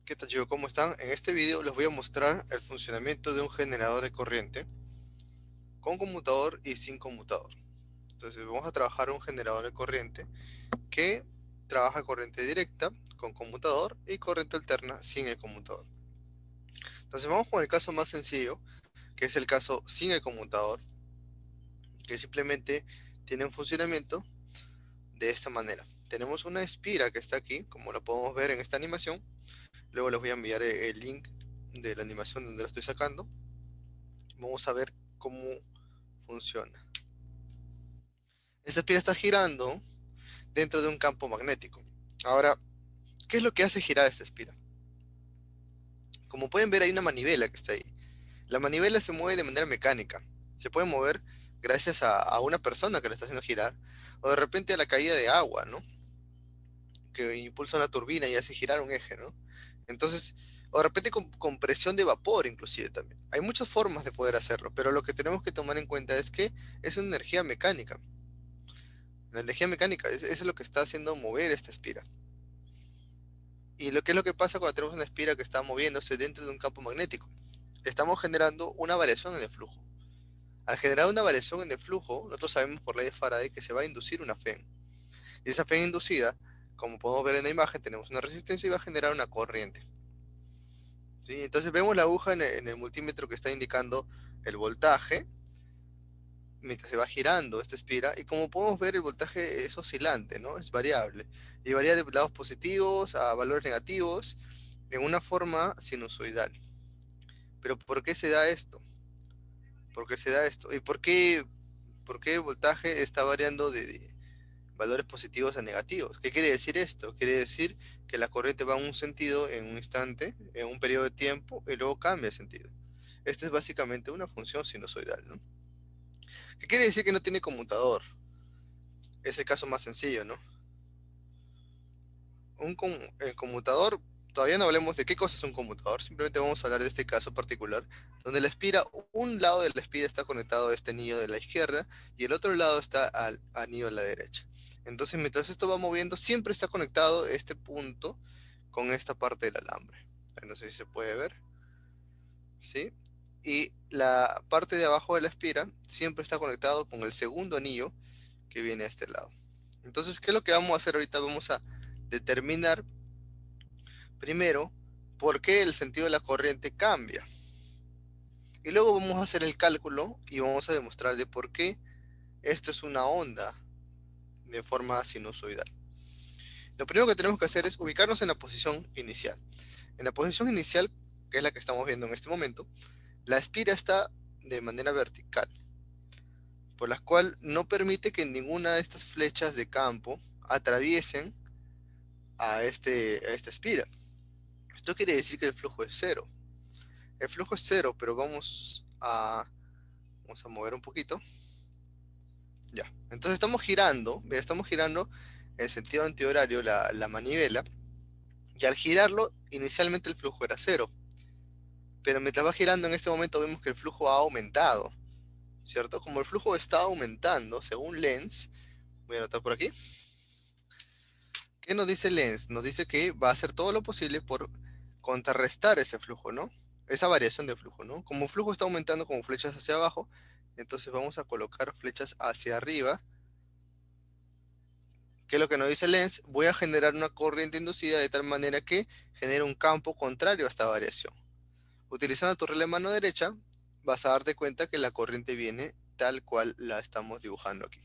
¿Qué tal, chicos? ¿Cómo están? En este video les voy a mostrar el funcionamiento de un generador de corriente con conmutador y sin conmutador. Entonces vamos a trabajar un generador de corriente que trabaja corriente directa con conmutador y corriente alterna sin el conmutador. Entonces vamos con el caso más sencillo, que es el caso sin el conmutador, que simplemente tiene un funcionamiento de esta manera. Tenemos una espira que está aquí, como lo podemos ver en esta animación. Luego les voy a enviar el link de la animación donde lo estoy sacando. Vamos a ver cómo funciona. Esta espira está girando dentro de un campo magnético. Ahora, ¿qué es lo que hace girar esta espira? Como pueden ver, hay una manivela que está ahí. La manivela se mueve de manera mecánica. Se puede mover gracias a una persona que la está haciendo girar, o de repente a la caída de agua, ¿no? Que impulsa una turbina y hace girar un eje, ¿no? Entonces, o de repente con presión de vapor inclusive también. Hay muchas formas de poder hacerlo, pero lo que tenemos que tomar en cuenta es que es una energía mecánica. La energía mecánica eso es lo que está haciendo mover esta espira. ¿Y lo que es lo que pasa cuando tenemos una espira que está moviéndose dentro de un campo magnético? Estamos generando una variación en el flujo. Al generar una variación en el flujo, nosotros sabemos por ley de Faraday que se va a inducir una FEN. Y esa FEN inducida, como podemos ver en la imagen, tenemos una resistencia y va a generar una corriente. ¿Sí? Entonces vemos la aguja en el multímetro que está indicando el voltaje mientras se va girando esta espira, y como podemos ver el voltaje es oscilante, ¿no? Es variable y varía de lados positivos a valores negativos en una forma sinusoidal. Pero ¿por qué se da esto? ¿Por qué se da esto? ¿Y por qué el voltaje está variando de valores positivos a negativos? ¿Qué quiere decir esto? Quiere decir que la corriente va en un sentido en un instante, en un periodo de tiempo, y luego cambia de sentido. Esta es básicamente una función sinusoidal, ¿no? ¿Qué quiere decir que no tiene conmutador? Es el caso más sencillo, ¿no? El conmutador, todavía no hablemos de qué cosa es un conmutador, simplemente vamos a hablar de este caso particular, donde la espira, un lado de la espira está conectado a este anillo de la izquierda y el otro lado está al anillo de la derecha. Entonces, mientras esto va moviendo, siempre está conectado este punto con esta parte del alambre. No sé si se puede ver, ¿sí? Y la parte de abajo de la espira siempre está conectado con el segundo anillo que viene a este lado. Entonces, ¿qué es lo que vamos a hacer ahorita? Vamos a determinar primero por qué el sentido de la corriente cambia. Y luego vamos a hacer el cálculo y vamos a demostrar de por qué esto es una onda de forma sinusoidal. Lo primero que tenemos que hacer es ubicarnos en la posición inicial. En la posición inicial, que es la que estamos viendo en este momento, la espira está de manera vertical, por la cual no permite que ninguna de estas flechas de campo atraviesen a esta espira. Esto quiere decir que el flujo es cero. El flujo es cero, pero vamos a mover un poquito. Ya. Entonces estamos girando, mira, estamos girando en sentido antihorario la manivela. Y al girarlo, inicialmente el flujo era cero. Pero mientras va girando en este momento vemos que el flujo ha aumentado, ¿cierto? Como el flujo está aumentando, según Lenz, voy a anotar por aquí. ¿Qué nos dice Lenz? Nos dice que va a hacer todo lo posible por contrarrestar ese flujo, ¿no? Esa variación de flujo, ¿no? Como el flujo está aumentando como flechas hacia abajo, entonces vamos a colocar flechas hacia arriba. ¿Qué es lo que nos dice Lenz? Voy a generar una corriente inducida de tal manera que genere un campo contrario a esta variación. Utilizando tu relé mano derecha, vas a darte cuenta que la corriente viene tal cual la estamos dibujando aquí,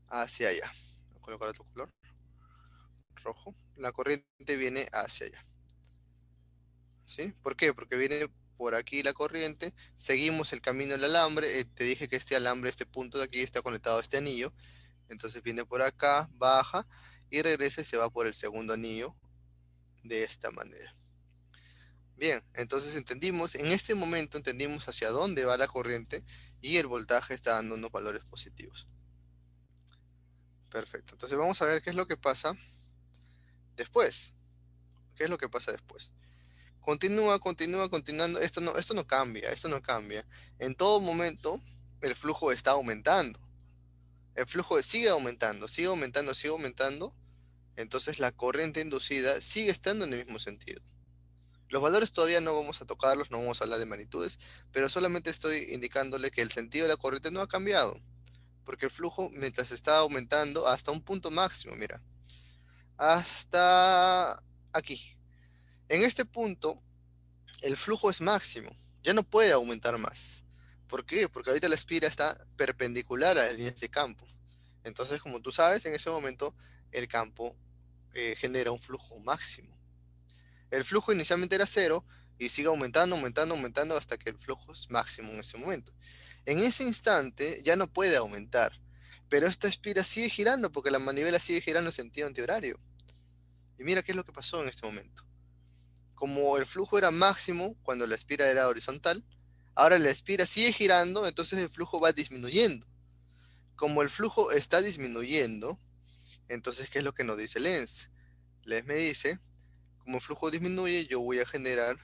hacia allá. Voy a colocar otro color, rojo. La corriente viene hacia allá, ¿sí? ¿Por qué? Porque viene por aquí la corriente, seguimos el camino del alambre, te dije que este alambre, este punto de aquí está conectado a este anillo, entonces viene por acá, baja y regresa y se va por el segundo anillo de esta manera. Bien, entonces entendimos, en este momento entendimos hacia dónde va la corriente y el voltaje está dando unos valores positivos. Perfecto, entonces vamos a ver qué es lo que pasa después. ¿Qué es lo que pasa después? Continuando. Esto no cambia, esto no cambia. En todo momento el flujo está aumentando. El flujo sigue aumentando, sigue aumentando, sigue aumentando. Entonces la corriente inducida sigue estando en el mismo sentido. Los valores todavía no vamos a tocarlos, no vamos a hablar de magnitudes, pero solamente estoy indicándole que el sentido de la corriente no ha cambiado, porque el flujo mientras está aumentando hasta un punto máximo, mira, hasta aquí. En este punto, el flujo es máximo, ya no puede aumentar más. ¿Por qué? Porque ahorita la espira está perpendicular a las líneas de campo. Entonces, como tú sabes, en ese momento el campo genera un flujo máximo. El flujo inicialmente era cero y sigue aumentando, aumentando, aumentando hasta que el flujo es máximo en ese momento. En ese instante ya no puede aumentar, pero esta espira sigue girando porque la manivela sigue girando en sentido antihorario. Y mira qué es lo que pasó en este momento. Como el flujo era máximo cuando la espira era horizontal, ahora la espira sigue girando, entonces el flujo va disminuyendo. Como el flujo está disminuyendo, entonces ¿qué es lo que nos dice Lenz? Lenz me dice, como el flujo disminuye, yo voy a generar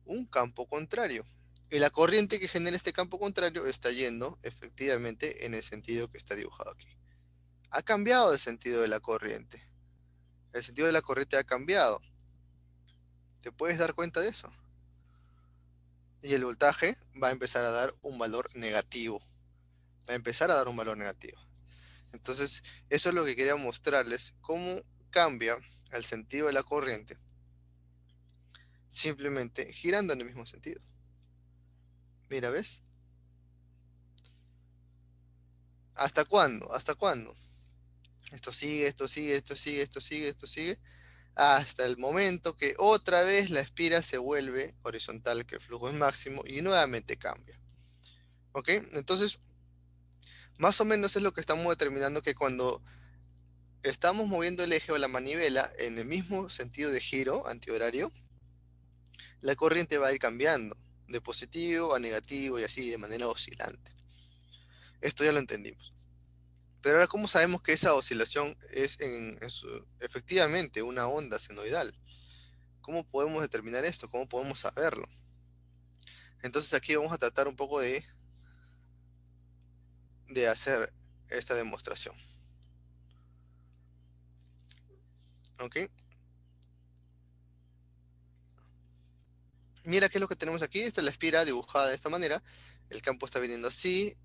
un campo contrario. Y la corriente que genera este campo contrario está yendo efectivamente en el sentido que está dibujado aquí. Ha cambiado el sentido de la corriente. El sentido de la corriente ha cambiado. ¿Te puedes dar cuenta de eso? Y el voltaje va a empezar a dar un valor negativo. Va a empezar a dar un valor negativo. Entonces, eso es lo que quería mostrarles, cómo cambia el sentido de la corriente simplemente girando en el mismo sentido. Mira, ¿ves? ¿Hasta cuándo? ¿Hasta cuándo? Esto sigue, esto sigue, esto sigue, esto sigue, esto sigue, hasta el momento que otra vez la espira se vuelve horizontal, que el flujo es máximo y nuevamente cambia. ¿Ok? Entonces, más o menos es lo que estamos determinando, que cuando estamos moviendo el eje o la manivela en el mismo sentido de giro antihorario, la corriente va a ir cambiando de positivo a negativo y así de manera oscilante. Esto ya lo entendimos. Pero ahora, ¿cómo sabemos que esa oscilación es efectivamente una onda senoidal? ¿Cómo podemos determinar esto? ¿Cómo podemos saberlo? Entonces aquí vamos a tratar un poco de hacer esta demostración. ¿Ok? Mira qué es lo que tenemos aquí. Esta es la espira dibujada de esta manera. El campo está viniendo así.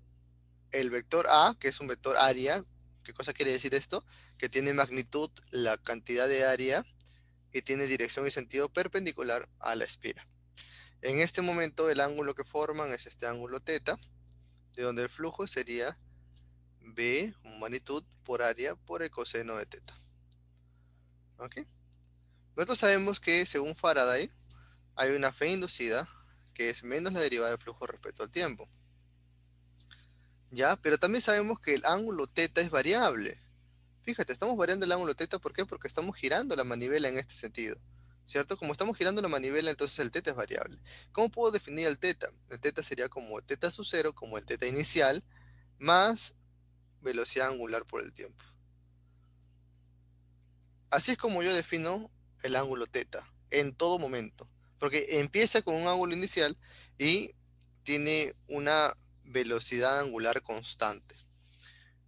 El vector A, que es un vector área. ¿Qué cosa quiere decir esto? Que tiene magnitud, la cantidad de área, y tiene dirección y sentido perpendicular a la espira. En este momento el ángulo que forman es este ángulo teta, de donde el flujo sería B, magnitud por área, por el coseno de teta. ¿Ok? Nosotros sabemos que según Faraday hay una fe inducida que es menos la derivada de flujo respecto al tiempo. ¿Ya? Pero también sabemos que el ángulo teta es variable. Fíjate, estamos variando el ángulo teta, ¿por qué? Porque estamos girando la manivela en este sentido, ¿cierto? Como estamos girando la manivela, entonces el teta es variable. ¿Cómo puedo definir el teta? El teta sería como teta sub 0, como el teta inicial, más velocidad angular por el tiempo. Así es como yo defino el ángulo teta, en todo momento. Porque empieza con un ángulo inicial y tiene una velocidad angular constante.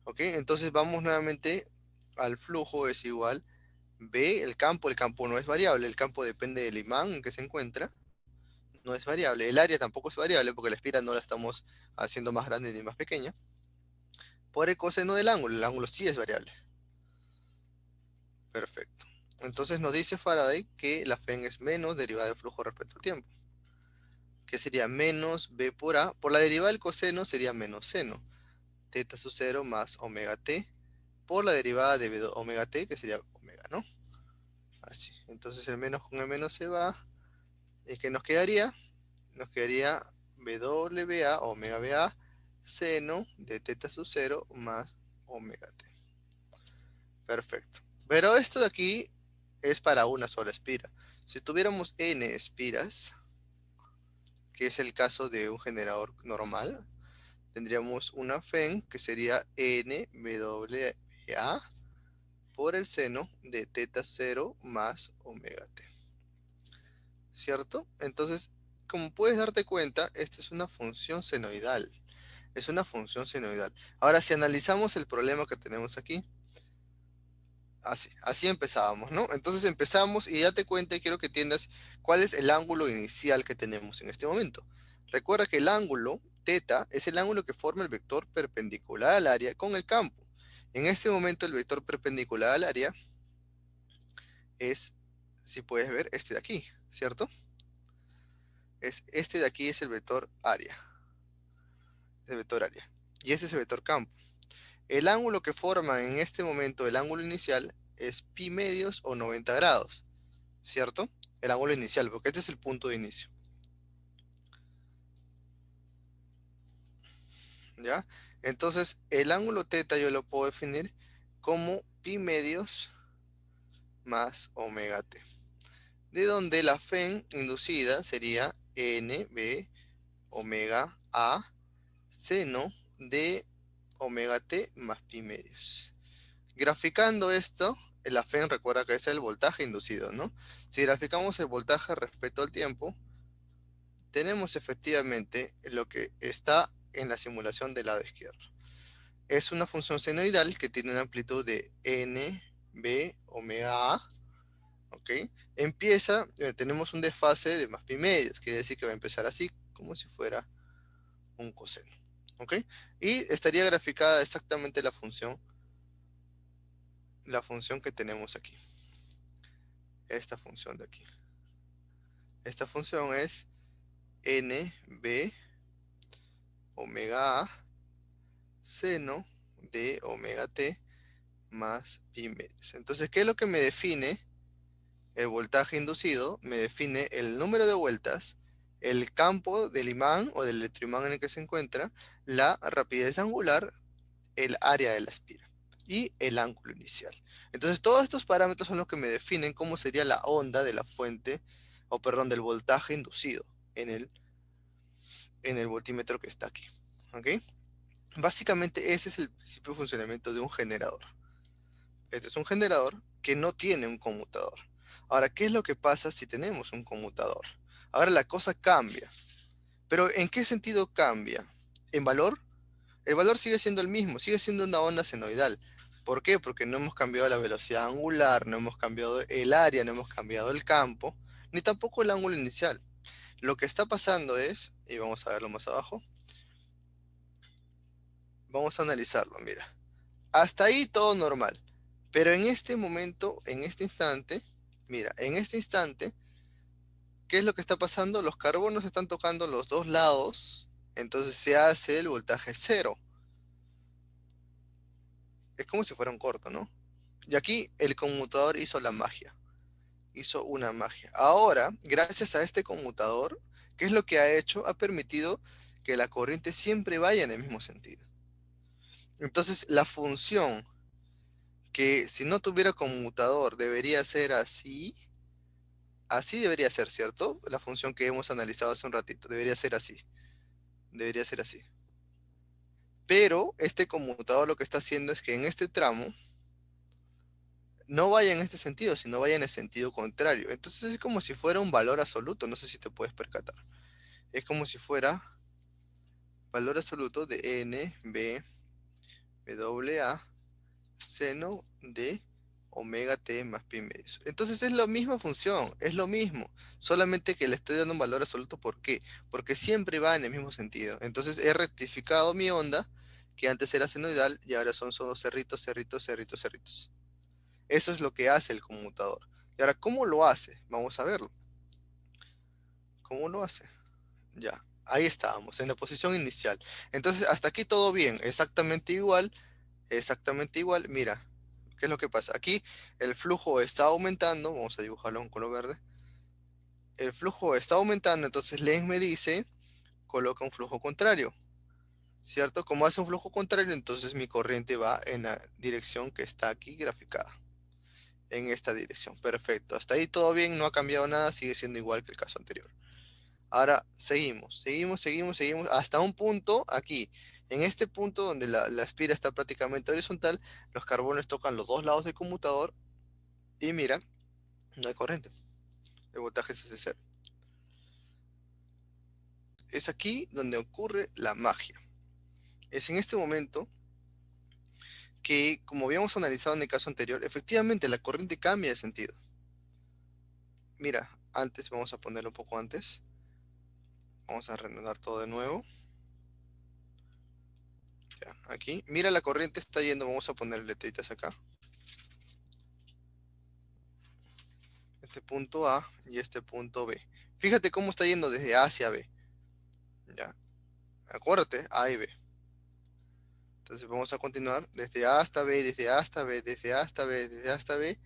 ¿Ok? Entonces vamos nuevamente al flujo, es igual B, el campo no es variable, el campo depende del imán en que se encuentra, no es variable, el área tampoco es variable porque la espira no la estamos haciendo más grande ni más pequeña, por el coseno del ángulo, el ángulo sí es variable. Perfecto. Entonces nos dice Faraday que la Fen es menos derivada del flujo respecto al tiempo, que sería menos B por A, por la derivada del coseno sería menos seno, teta sub 0 más omega t, por la derivada de B omega t, que sería omega, ¿no? Así, entonces el menos con el menos se va, ¿y qué nos quedaría? Nos quedaría WA, omega BA, seno de teta sub 0 más omega t. Perfecto. Pero esto de aquí es para una sola espira. Si tuviéramos n espiras, que es el caso de un generador normal, tendríamos una FEN que sería NWA por el seno de teta 0 más omega t. ¿Cierto? Entonces, como puedes darte cuenta, esta es una función senoidal. Es una función senoidal. Ahora, si analizamos el problema que tenemos aquí, Así empezábamos, ¿no? Entonces empezamos y date cuenta y quiero que entiendas cuál es el ángulo inicial que tenemos en este momento. Recuerda que el ángulo teta es el ángulo que forma el vector perpendicular al área con el campo. En este momento el vector perpendicular al área es, si puedes ver, este de aquí, ¿cierto? Este de aquí es el vector área, y este es el vector campo. El ángulo que forman en este momento, el ángulo inicial, es pi medios o 90 grados, ¿cierto? El ángulo inicial, porque este es el punto de inicio, ¿ya? Entonces, el ángulo teta yo lo puedo definir como pi medios más omega t, de donde la FEN inducida sería NB omega A seno de omega t más pi medios. Graficando esto, la FEN recuerda que es el voltaje inducido, ¿no? Si graficamos el voltaje respecto al tiempo, tenemos efectivamente lo que está en la simulación del lado izquierdo. Es una función senoidal que tiene una amplitud de n, b, omega a, ¿ok? Tenemos un desfase de más pi medios, quiere decir que va a empezar así, como si fuera un coseno, ¿ok? Y estaría graficada exactamente la función que tenemos aquí, esta función de aquí. Esta función es nb omega a seno de omega t más pi medios. Entonces, ¿qué es lo que me define el voltaje inducido? Me define el número de vueltas, el campo del imán o del electroimán en el que se encuentra, la rapidez angular, el área de la espira y el ángulo inicial. Entonces, todos estos parámetros son los que me definen cómo sería la onda de la fuente, o perdón, del voltaje inducido en el voltímetro que está aquí. ¿Ok? Básicamente ese es el principio de funcionamiento de un generador. Este es un generador que no tiene un conmutador. Ahora, ¿qué es lo que pasa si tenemos un conmutador? Ahora la cosa cambia. Pero ¿en qué sentido cambia? ¿En valor? El valor sigue siendo el mismo, sigue siendo una onda senoidal. ¿Por qué? Porque no hemos cambiado la velocidad angular, no hemos cambiado el área, no hemos cambiado el campo, ni tampoco el ángulo inicial. Lo que está pasando es, y vamos a verlo más abajo, vamos a analizarlo, mira. Hasta ahí todo normal. Pero en este momento, en este instante, mira, en este instante, ¿qué es lo que está pasando? Los carbonos están tocando los dos lados, entonces se hace el voltaje cero. Es como si fuera un corto, ¿no? Y aquí el conmutador hizo la magia, hizo una magia. Ahora, gracias a este conmutador, ¿qué es lo que ha hecho? Ha permitido que la corriente siempre vaya en el mismo sentido. Entonces, la función que si no tuviera conmutador debería ser así. Así debería ser, ¿cierto? La función que hemos analizado hace un ratito. Debería ser así. Debería ser así. Pero este conmutador lo que está haciendo es que en este tramo no vaya en este sentido, sino vaya en el sentido contrario. Entonces es como si fuera un valor absoluto. No sé si te puedes percatar. Es como si fuera valor absoluto de n, b, w, a, seno de omega t más pi medios. Entonces es la misma función, es lo mismo, solamente que le estoy dando un valor absoluto. ¿Por qué? Porque siempre va en el mismo sentido. Entonces he rectificado mi onda, que antes era senoidal y ahora son solo cerritos, cerritos, cerritos, cerritos. Eso es lo que hace el conmutador. Y ahora, ¿cómo lo hace? Vamos a verlo. ¿Cómo lo hace? Ya, ahí estábamos, en la posición inicial. Entonces, hasta aquí todo bien, exactamente igual, exactamente igual. Mira, ¿qué es lo que pasa? Aquí el flujo está aumentando, vamos a dibujarlo en color verde. El flujo está aumentando, entonces Lenz me dice, coloca un flujo contrario, ¿cierto? Como hace un flujo contrario, entonces mi corriente va en la dirección que está aquí graficada, en esta dirección. Perfecto, hasta ahí todo bien, no ha cambiado nada, sigue siendo igual que el caso anterior. Ahora seguimos, seguimos, seguimos, seguimos, hasta un punto aquí. En este punto donde la espira está prácticamente horizontal, los carbones tocan los dos lados del conmutador y mira, no hay corriente. El voltaje es ese cero. Es aquí donde ocurre la magia. Es en este momento que, como habíamos analizado en el caso anterior, efectivamente la corriente cambia de sentido. Mira, antes, vamos a ponerlo un poco antes. Vamos a reanudar todo de nuevo. Ya, aquí. Mira, la corriente está yendo. Vamos a poner letritas acá. Este punto A y este punto B. Fíjate cómo está yendo desde A hacia B. Ya. Acuérdate, A y B. Entonces vamos a continuar desde A hasta B, desde A hasta B, desde A hasta B, desde A hasta B,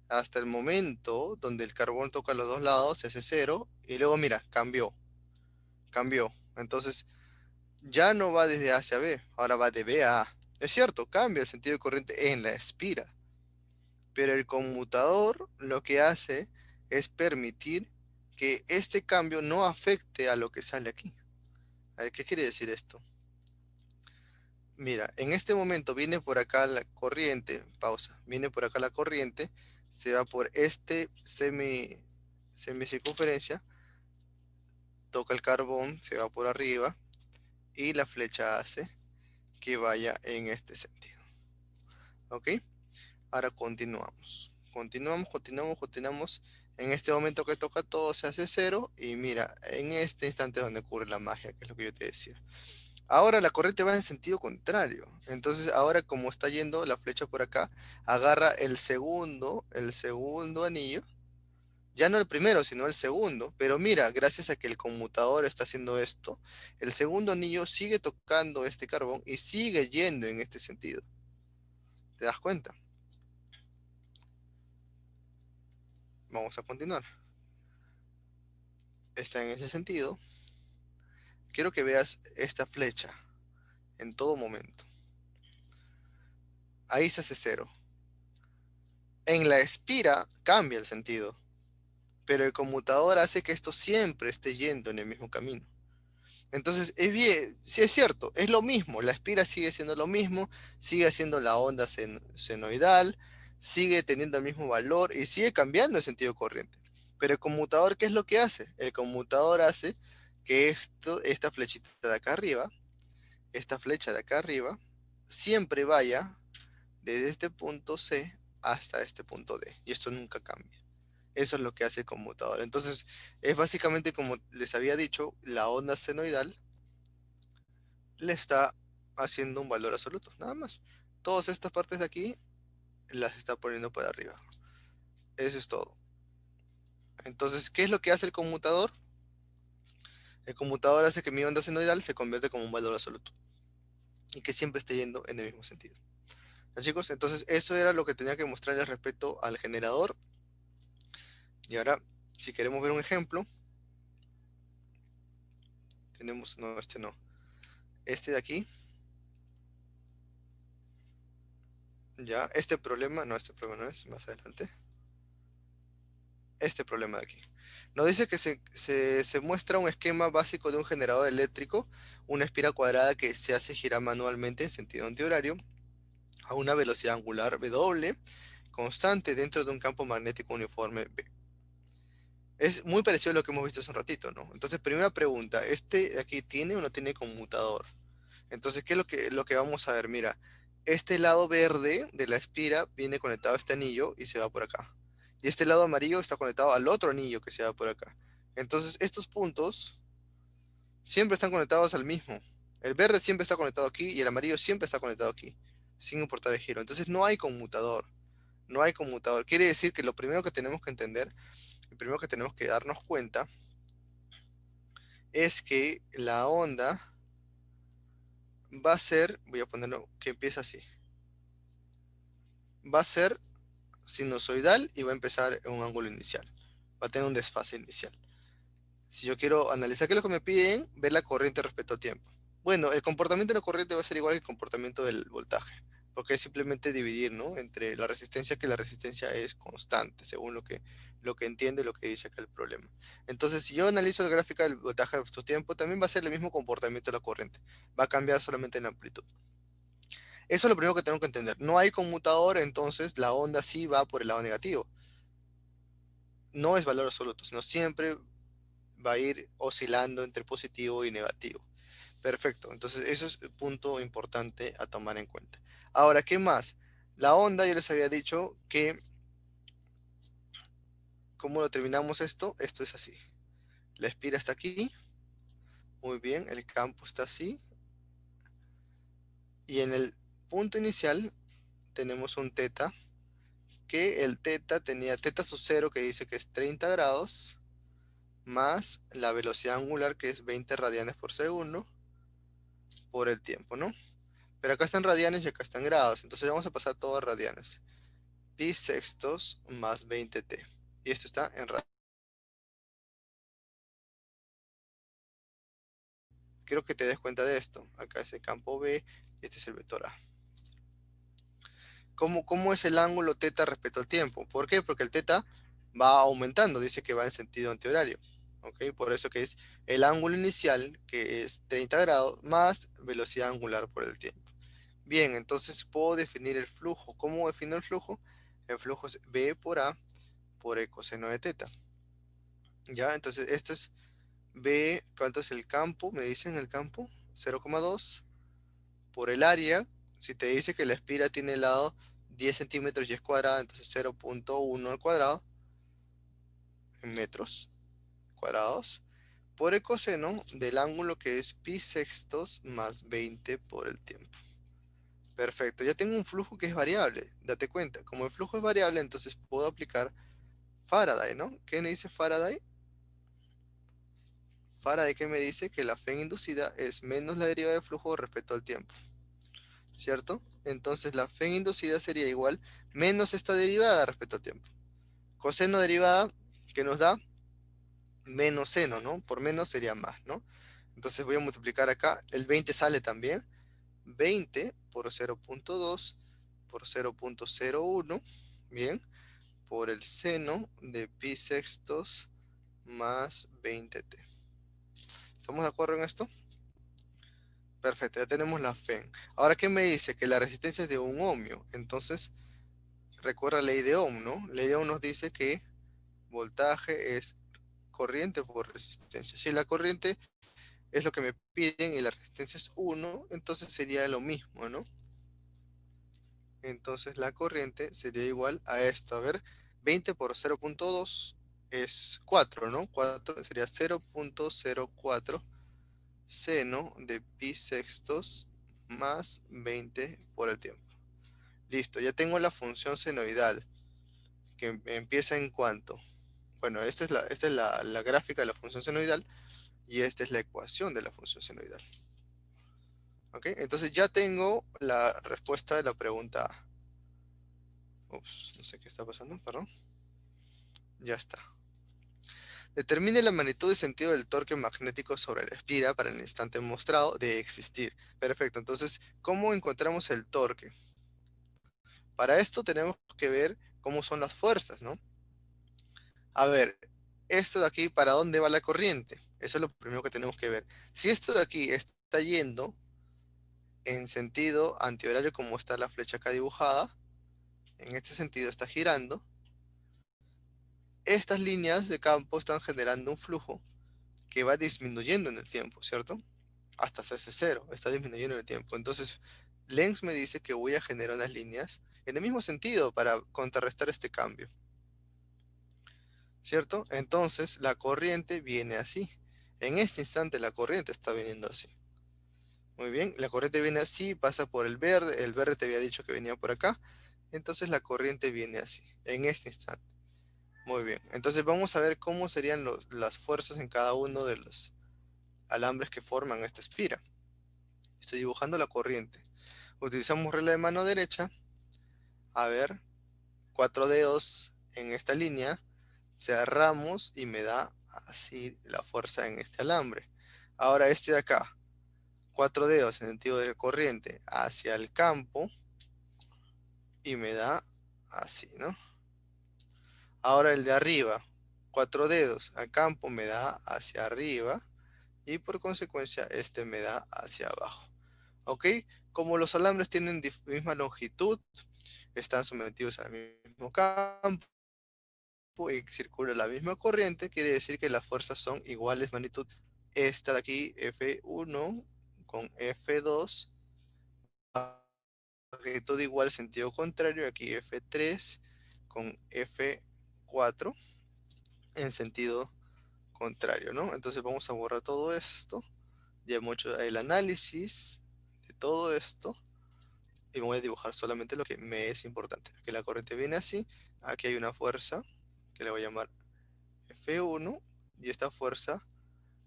hasta el momento donde el carbón toca los dos lados, se hace cero, y luego mira, cambió. Entonces ya no va desde A hacia B, ahora va de B a A. Es cierto, cambia el sentido de corriente en la espira, pero el conmutador lo que hace es permitir que este cambio no afecte a lo que sale aquí. A ver, ¿qué quiere decir esto? Mira, en este momento viene por acá la corriente, pausa, viene por acá la corriente, se va por este semicircunferencia, toca el carbón, se va por arriba y la flecha hace que vaya en este sentido. ¿Ok? Ahora continuamos. Continuamos. En este momento que toca todo se hace cero y mira, en este instante es donde ocurre la magia, que es lo que yo te decía. Ahora la corriente va en sentido contrario. Entonces ahora como está yendo la flecha por acá, agarra el segundo anillo. Ya no el primero, sino el segundo. Pero mira, gracias a que el conmutador está haciendo esto, el segundo anillo sigue tocando este carbón y sigue yendo en este sentido. ¿Te das cuenta? Vamos a continuar. Está en ese sentido. Quiero que veas esta flecha en todo momento. Ahí se hace cero. En la espira cambia el sentido, pero el conmutador hace que esto siempre esté yendo en el mismo camino. Entonces, es bien, sí es cierto, es lo mismo, la espira sigue siendo lo mismo, sigue haciendo la onda senoidal, sigue teniendo el mismo valor y sigue cambiando el sentido corriente. Pero el conmutador, ¿qué es lo que hace? El conmutador hace que esta flechita de acá arriba, esta flecha de acá arriba, siempre vaya desde este punto C hasta este punto D, y esto nunca cambia. Eso es lo que hace el conmutador. Entonces, es básicamente como les había dicho, la onda senoidal le está haciendo un valor absoluto, nada más. Todas estas partes de aquí las está poniendo para arriba. Eso es todo. Entonces, ¿qué es lo que hace el conmutador? El conmutador hace que mi onda senoidal se convierta como un valor absoluto y que siempre esté yendo en el mismo sentido. ¿Ya, chicos? Entonces, eso era lo que tenía que mostrarles respecto al generador. Y ahora, si queremos ver un ejemplo, tenemos, no, este no, este de aquí. Ya, este problema no es, más adelante. Este problema de aquí. Nos dice que se muestra un esquema básico de un generador eléctrico, una espira cuadrada que se hace girar manualmente en sentido antihorario a una velocidad angular W constante dentro de un campo magnético uniforme B. Es muy parecido a lo que hemos visto hace un ratito, ¿no? Entonces, primera pregunta, ¿este de aquí tiene o no tiene conmutador? Entonces, ¿qué es lo que vamos a ver? Mira, este lado verde de la espira viene conectado a este anillo y se va por acá. Y este lado amarillo está conectado al otro anillo que se va por acá. Entonces, estos puntos siempre están conectados al mismo. El verde siempre está conectado aquí y el amarillo siempre está conectado aquí, sin importar el giro. Entonces, no hay conmutador. No hay conmutador. Quiere decir que lo primero que tenemos que entender, lo primero que tenemos que darnos cuenta, es que la onda va a ser, voy a ponerlo que empieza así, va a ser sinusoidal y va a empezar en un ángulo inicial. Va a tener un desfase inicial. Si yo quiero analizar qué es lo que me piden, ver la corriente respecto al tiempo. Bueno, el comportamiento de la corriente va a ser igual que el comportamiento del voltaje, porque es simplemente dividir, ¿no? Entre la resistencia, que la resistencia es constante, según lo que entiende y lo que dice acá el problema. Entonces, si yo analizo la gráfica del voltaje respecto al tiempo, también va a ser el mismo comportamiento de la corriente. Va a cambiar solamente en amplitud. Eso es lo primero que tengo que entender. No hay conmutador, entonces la onda sí va por el lado negativo. No es valor absoluto, sino siempre va a ir oscilando entre positivo y negativo. Perfecto, entonces eso es un punto importante a tomar en cuenta. Ahora, ¿qué más? La onda, yo les había dicho que, ¿cómo lo terminamos esto? Esto es así. La espira está aquí. Muy bien, el campo está así. Y en el punto inicial tenemos un teta, que el teta tenía teta sub 0 que dice que es 30 grados, más la velocidad angular que es 20 radianes por segundo por el tiempo, ¿no? Pero acá están radianes y acá están grados, entonces vamos a pasar todo a radianes. Pi sextos más 20t. Y esto está en radianes. Quiero que te des cuenta de esto. Acá es el campo B y este es el vector A. ¿Cómo es el ángulo teta respecto al tiempo? ¿Por qué? Porque el teta va aumentando, dice que va en sentido antihorario. ¿Ok? Por eso que es el ángulo inicial, que es 30 grados, más velocidad angular por el tiempo. Bien, entonces puedo definir el flujo. ¿Cómo defino el flujo? El flujo es B por A por el coseno de teta. ¿Ya? Entonces esto es B, ¿cuánto es el campo? Me dicen el campo, 0,2 por el área. Si te dice que la espira tiene el lado 10 centímetros y es cuadrada, entonces 0,1 al cuadrado en metros cuadrados por el coseno del ángulo que es pi sextos más 20 por el tiempo. Perfecto, ya tengo un flujo que es variable, date cuenta. Como el flujo es variable, entonces puedo aplicar Faraday, ¿no? ¿Qué me dice Faraday? Faraday que me dice que la Fe inducida es menos la derivada de flujo respecto al tiempo, ¿cierto? Entonces la Fe inducida sería igual menos esta derivada respecto al tiempo. Coseno derivada que nos da menos seno, ¿no? Por menos sería más, ¿no? Entonces voy a multiplicar acá, el 20 sale también, 20 por 0,2 por 0,01, bien, por el seno de pi sextos más 20t. ¿Estamos de acuerdo en esto? Perfecto, ya tenemos la FEN. Ahora, ¿qué me dice? Que la resistencia es de un ohmio. Entonces, recuerda la ley de Ohm, ¿no? La ley de Ohm nos dice que voltaje es corriente por resistencia. Si la corriente es lo que me piden y la resistencia es 1, entonces sería lo mismo, ¿no? Entonces la corriente sería igual a esto. A ver, 20 por 0,2 es 4, ¿no? 4 sería 0,04 seno de pi sextos más 20 por el tiempo. Listo, ya tengo la función senoidal que empieza en cuánto. Bueno, esta es la gráfica de la función senoidal y esta es la ecuación de la función senoidal. ¿Ok? Entonces ya tengo la respuesta de la pregunta A. Ups, no sé qué está pasando, perdón. Ya está. Determine la magnitud y sentido del torque magnético sobre la espira para el instante mostrado de existir. Perfecto, entonces, ¿cómo encontramos el torque? Para esto tenemos que ver cómo son las fuerzas, ¿no? A ver, esto de aquí, ¿para dónde va la corriente? Eso es lo primero que tenemos que ver. Si esto de aquí está yendo en sentido antihorario como está la flecha acá dibujada, en este sentido está girando, estas líneas de campo están generando un flujo que va disminuyendo en el tiempo, ¿cierto? Hasta hacerse cero, está disminuyendo en el tiempo. Entonces, Lenz me dice que voy a generar unas líneas en el mismo sentido para contrarrestar este cambio, ¿cierto? Entonces, la corriente viene así. En este instante la corriente está viniendo así. Muy bien, la corriente viene así, pasa por el verde te había dicho que venía por acá, entonces la corriente viene así, en este instante. Muy bien, entonces vamos a ver cómo serían las fuerzas en cada uno de los alambres que forman esta espira. Estoy dibujando la corriente. Utilizamos regla de mano derecha. A ver, 4 dedos en esta línea. Cerramos y me da así la fuerza en este alambre. Ahora este de acá. 4 dedos en sentido de la corriente hacia el campo. Y me da así, ¿no? Ahora el de arriba. 4 dedos al campo me da hacia arriba. Y por consecuencia este me da hacia abajo. ¿Ok? Como los alambres tienen misma longitud, están sometidos al mismo campo y circula la misma corriente, quiere decir que las fuerzas son iguales magnitud. Esta de aquí, F1 con F2, magnitud igual sentido contrario, aquí F3 con F4 en sentido contrario, ¿no? Entonces vamos a borrar todo esto. Ya hemos hecho el análisis de todo esto y voy a dibujar solamente lo que me es importante. Aquí la corriente viene así, aquí hay una fuerza que le voy a llamar F1 y esta fuerza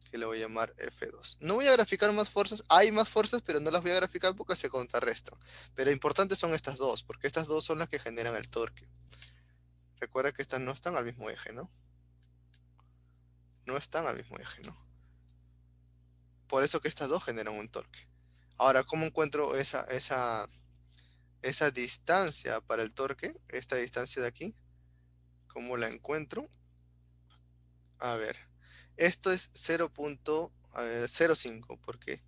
que le voy a llamar F2. No voy a graficar más fuerzas, hay más fuerzas, pero no las voy a graficar porque se contrarrestan. Pero importantes son estas dos, porque estas dos son las que generan el torque. Recuerda que estas no están al mismo eje, ¿no? No están al mismo eje, ¿no? Por eso que estas dos generan un torque. Ahora, ¿cómo encuentro esa distancia para el torque? Esta distancia de aquí, ¿cómo la encuentro? A ver, esto es 0.05. ¿Por qué?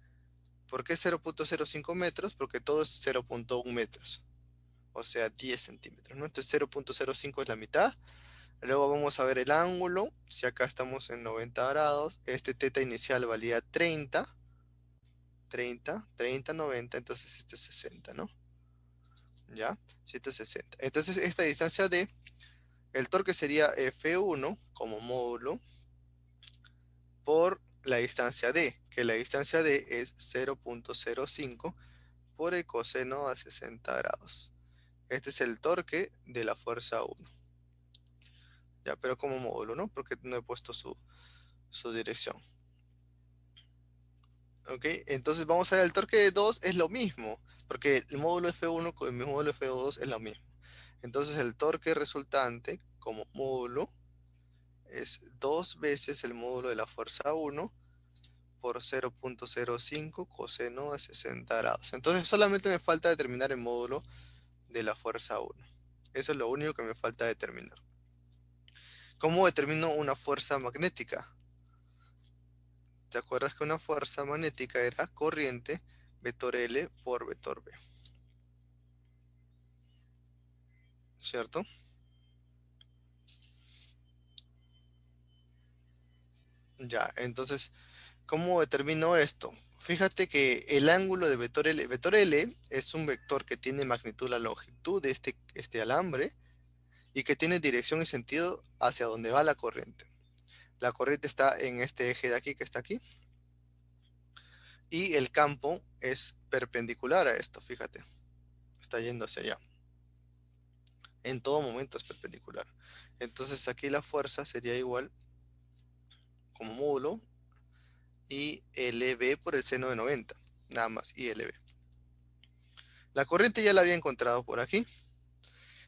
¿Por qué 0.05 metros? Porque todo es 0.1 metros. O sea, 10 centímetros, ¿no? Entonces 0.05 es la mitad. Luego vamos a ver el ángulo. Si acá estamos en 90 grados, este teta inicial valía 30, 90, entonces esto es 60, ¿no? ¿Ya? 160. Entonces esta distancia D, el torque sería F1 como módulo por la distancia D, que la distancia D es 0.05 por el coseno a 60 grados. Este es el torque de la fuerza 1. Ya, pero como módulo, ¿no? Porque no he puesto su dirección. ¿Ok? Entonces vamos a ver, el torque de 2 es lo mismo, porque el módulo F1 con el módulo F2 es lo mismo. Entonces el torque resultante como módulo es 2 veces el módulo de la fuerza 1 por 0.05 coseno de 60 grados. Entonces solamente me falta determinar el módulo de la fuerza 1. Eso es lo único que me falta determinar. ¿Cómo determino una fuerza magnética? ¿Te acuerdas que una fuerza magnética era corriente vector L por vector B? ¿Cierto? Ya, entonces, ¿cómo determino esto? Fíjate que el ángulo de vector L es un vector que tiene magnitud la longitud de este alambre y que tiene dirección y sentido hacia donde va la corriente. La corriente está en este eje de aquí que está aquí y el campo es perpendicular a esto, fíjate, está yendo hacia allá. En todo momento es perpendicular. Entonces aquí la fuerza sería igual como módulo y LB por el seno de 90, nada más, y LB. La corriente ya la había encontrado por aquí.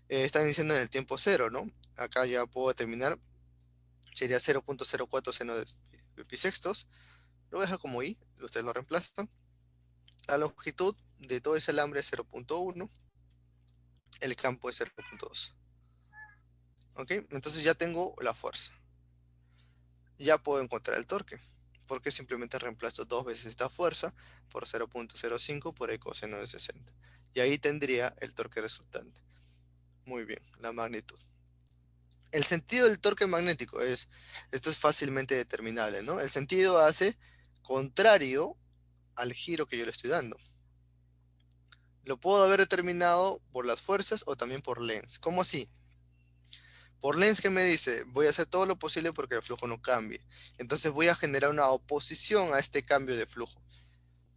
Están diciendo en el tiempo cero, ¿no? Acá ya puedo determinar, sería 0.04 seno de pi sextos. Lo voy a dejar como I, ustedes lo reemplazan. La longitud de todo ese alambre es 0.1, el campo es 0.2. ¿Ok? Entonces ya tengo la fuerza. Ya puedo encontrar el torque, porque simplemente reemplazo dos veces esta fuerza por 0.05 por el coseno de 60. Y ahí tendría el torque resultante. Muy bien, la magnitud. El sentido del torque magnético esto es fácilmente determinable, ¿no? El sentido hace contrario al giro que yo le estoy dando. Lo puedo haber determinado por las fuerzas o también por Lenz. ¿Cómo así? Por Lenz, que me dice, voy a hacer todo lo posible porque el flujo no cambie. Entonces voy a generar una oposición a este cambio de flujo.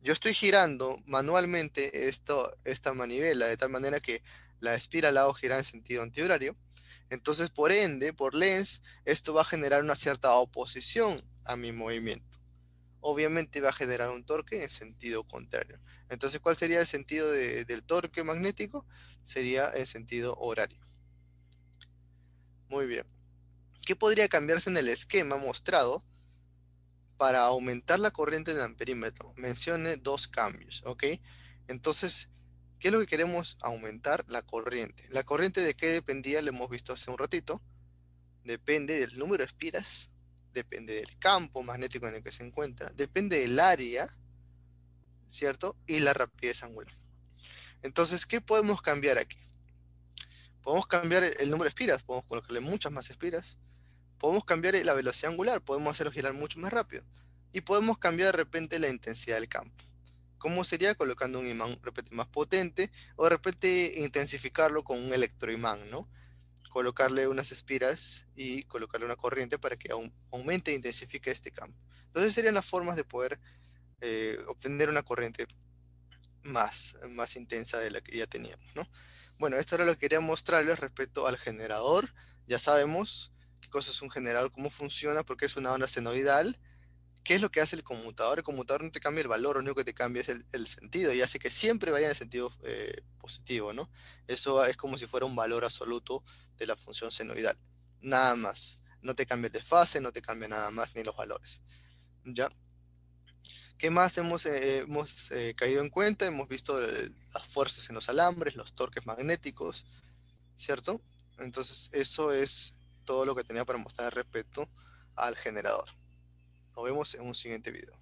Yo estoy girando manualmente esta manivela de tal manera que la espiral la hago girar en sentido antihorario. Entonces, por ende, por Lenz, esto va a generar una cierta oposición a mi movimiento. Obviamente va a generar un torque en sentido contrario. Entonces, ¿cuál sería el sentido del torque magnético? Sería el sentido horario. Muy bien. ¿Qué podría cambiarse en el esquema mostrado para aumentar la corriente en el amperímetro? Mencione dos cambios, ¿ok? Entonces, ¿qué es lo que queremos aumentar? La corriente. ¿La corriente de qué dependía? Lo hemos visto hace un ratito. Depende del número de espiras, depende del campo magnético en el que se encuentra, depende del área, ¿cierto? Y la rapidez angular. Entonces, ¿qué podemos cambiar aquí? Podemos cambiar el número de espiras, podemos colocarle muchas más espiras. Podemos cambiar la velocidad angular, podemos hacerlo girar mucho más rápido. Y podemos cambiar de repente la intensidad del campo. ¿Cómo sería? Colocando un imán de repente más potente o de repente intensificarlo con un electroimán, ¿no? Colocarle unas espiras y colocarle una corriente para que aumente e intensifique este campo. Entonces serían las formas de poder obtener una corriente más intensa de la que ya teníamos, ¿no? Bueno, esto era lo que quería mostrarles respecto al generador. Ya sabemos qué cosa es un generador, cómo funciona, porque es una onda senoidal. ¿Qué es lo que hace el conmutador? El conmutador no te cambia el valor, lo único que te cambia es el sentido y hace que siempre vaya en el sentido positivo, ¿no? Eso es como si fuera un valor absoluto de la función senoidal. Nada más. No te cambia el desfase, no te cambia nada más ni los valores. ¿Ya? ¿Qué más hemos caído en cuenta? Hemos visto las fuerzas en los alambres, los torques magnéticos, ¿cierto? Entonces, eso es todo lo que tenía para mostrar respecto al generador. Nos vemos en un siguiente video.